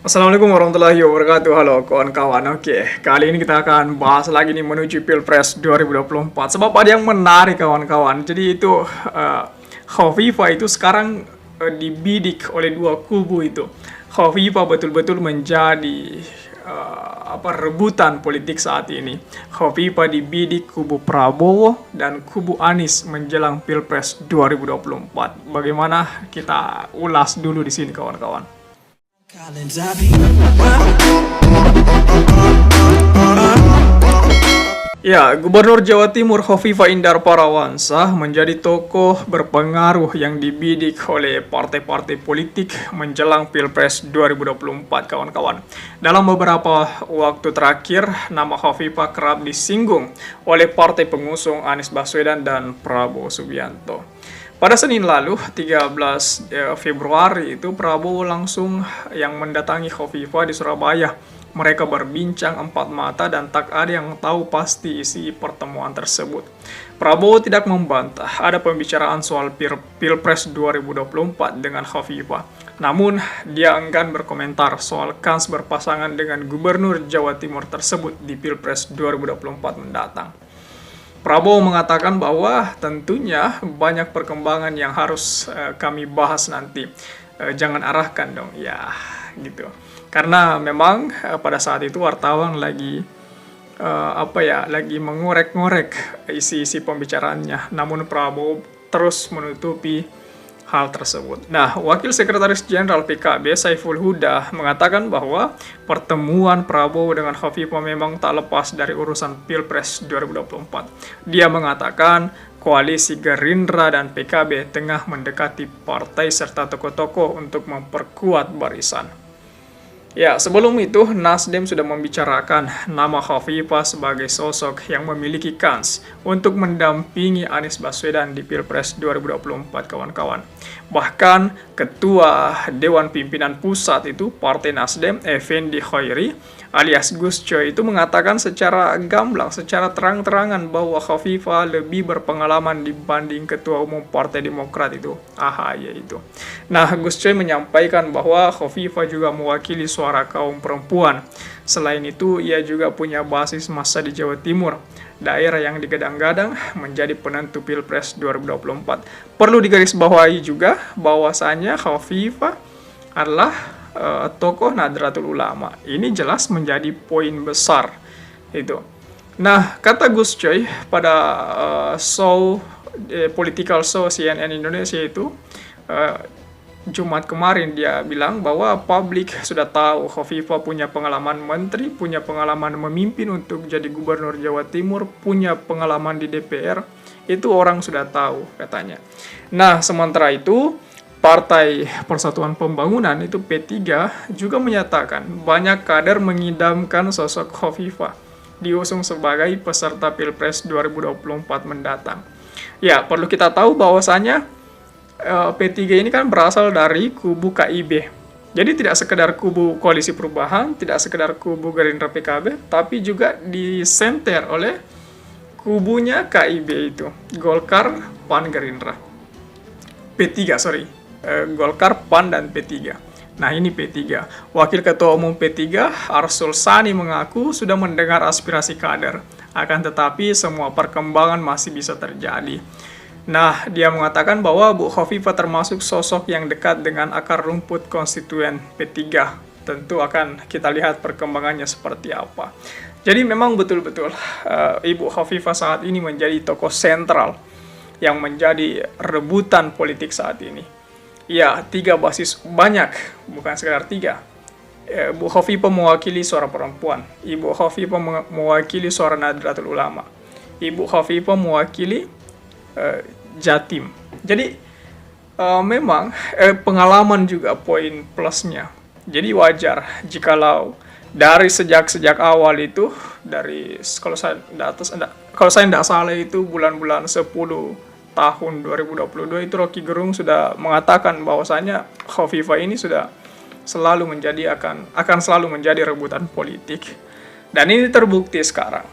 Assalamualaikum warahmatullahi wabarakatuh. Halo kawan-kawan. Oke, kali ini kita akan bahas lagi nih menuju Pilpres 2024. Sebab ada yang menarik kawan-kawan. Jadi itu Khofifah itu sekarang dibidik oleh dua kubu itu. Khofifah betul-betul menjadi rebutan politik saat ini. Khofifah dibidik kubu Prabowo dan kubu Anies menjelang Pilpres 2024. Bagaimana kita ulas dulu di sini kawan-kawan. Ya, Gubernur Jawa Timur Khofifah Indar Parawansa menjadi tokoh berpengaruh yang dibidik oleh partai-partai politik menjelang Pilpres 2024, kawan-kawan. Dalam beberapa waktu terakhir, nama Khofifah kerap disinggung oleh partai pengusung Anies Baswedan dan Prabowo Subianto. Pada Senin lalu, 13 Februari itu Prabowo langsung yang mendatangi Khofifah di Surabaya. Mereka berbincang empat mata dan tak ada yang tahu pasti isi pertemuan tersebut. Prabowo tidak membantah ada pembicaraan soal Pilpres 2024 dengan Khofifah. Namun, dia enggan berkomentar soal kans berpasangan dengan Gubernur Jawa Timur tersebut di Pilpres 2024 mendatang. Prabowo mengatakan bahwa tentunya banyak perkembangan yang harus kami bahas nanti. Jangan arahkan dong, ya gitu. Karena memang pada saat itu wartawan lagi lagi mengorek-ngorek isi-isi pembicaraannya. Namun Prabowo terus menutupi hal tersebut. Nah, Wakil Sekretaris Jenderal PKB Saiful Huda mengatakan bahwa pertemuan Prabowo dengan Khofifah memang tak lepas dari urusan Pilpres 2024. Dia mengatakan koalisi Gerindra dan PKB tengah mendekati partai serta tokoh-tokoh untuk memperkuat barisan. Ya, sebelum itu Nasdem sudah membicarakan nama Khofifah sebagai sosok yang memiliki kans untuk mendampingi Anies Baswedan di Pilpres 2024, kawan-kawan. Bahkan Ketua Dewan Pimpinan Pusat itu Partai Nasdem, Effendi Khairi alias Gus Coy itu mengatakan secara gamblang, secara terang-terangan bahwa Khofifah lebih berpengalaman dibanding Ketua Umum Partai Demokrat itu, AHY itu. Nah, Gus Coy menyampaikan bahwa Khofifah juga mewakili suara kaum perempuan. Selain itu, ia juga punya basis massa di Jawa Timur, daerah yang digadang-gadang menjadi penentu Pilpres 2024. Perlu digarisbawahi juga bahwasanya Khofifah adalah tokoh Nahdlatul Ulama. Ini jelas menjadi poin besar itu. Nah, kata Gus Coy pada political show CNN Indonesia itu Jumat kemarin, dia bilang bahwa publik sudah tahu Khofifah punya pengalaman menteri, punya pengalaman memimpin untuk jadi gubernur Jawa Timur, punya pengalaman di DPR, itu orang sudah tahu katanya. Nah, sementara itu Partai Persatuan Pembangunan itu P3 juga menyatakan banyak kader mengidamkan sosok Khofifah diusung sebagai peserta Pilpres 2024 mendatang. Ya, perlu kita tahu bahwasanya P3 ini kan berasal dari kubu KIB. Jadi tidak sekedar kubu Koalisi Perubahan, tidak sekedar kubu Gerindra PKB, tapi juga disenter oleh kubunya KIB itu, Golkar, PAN, Gerindra. P3, sorry. Golkar, PAN, dan P3. Nah, ini P3. Wakil Ketua Umum P3, Arsul Sani mengaku sudah mendengar aspirasi kader. Akan tetapi semua perkembangan masih bisa terjadi. Nah, dia mengatakan bahwa Bu Khofifah termasuk sosok yang dekat dengan akar rumput konstituen P3. Tentu akan kita lihat perkembangannya seperti apa. Jadi memang betul-betul Ibu Khofifah saat ini menjadi tokoh sentral yang menjadi rebutan politik saat ini. Ya, 3 basis banyak, bukan sekedar 3. Bu Khofifah mewakili suara perempuan. Ibu Khofifah mewakili suara Nahdlatul Ulama. Ibu Khofifah mewakili Jatim. Jadi memang pengalaman juga poin plusnya. Jadi wajar jikalau dari sejak awal itu, dari kalau saya tidak salah itu bulan-bulan 10 tahun 2022 itu Rocky Gerung sudah mengatakan bahwasanya Khofifah ini sudah selalu menjadi akan selalu menjadi rebutan politik. Dan ini terbukti sekarang.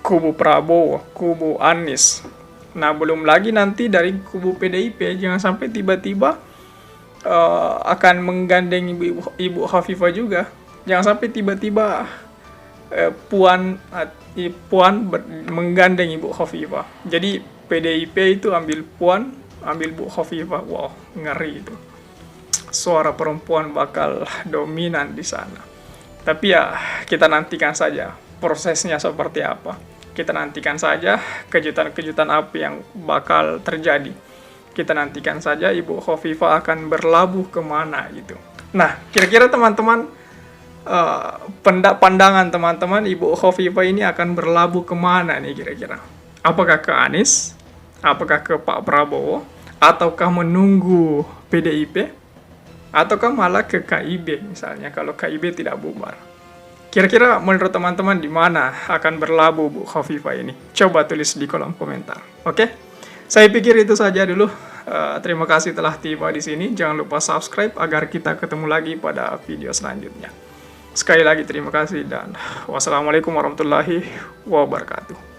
Kubu Prabowo, kubu Anies. Nah, belum lagi nanti dari kubu PDIP, jangan sampai tiba-tiba akan menggandeng ibu Khofifah juga. Jangan sampai tiba-tiba Puan menggandeng Ibu Khofifah. Jadi PDIP itu ambil Puan, ambil Bu Khofifah. Wow, ngeri itu. Suara perempuan bakal dominan di sana. Tapi ya, kita nantikan saja prosesnya seperti apa. Kita nantikan saja kejutan-kejutan apa yang bakal terjadi. Kita nantikan saja Ibu Khofifah akan berlabuh kemana gitu. Nah, kira-kira teman-teman, pandangan teman-teman, Ibu Khofifah ini akan berlabuh kemana nih kira-kira? Apakah ke Anies? Apakah ke Pak Prabowo? Ataukah menunggu PDIP? Ataukah malah ke KIB misalnya kalau KIB tidak bubar? Kira-kira menurut teman-teman di mana akan berlabuh Bu Khofifah ini? Coba tulis di kolom komentar. Oke? Saya pikir itu saja dulu. Terima kasih telah tiba di sini. Jangan lupa subscribe agar kita ketemu lagi pada video selanjutnya. Sekali lagi terima kasih dan wassalamualaikum warahmatullahi wabarakatuh.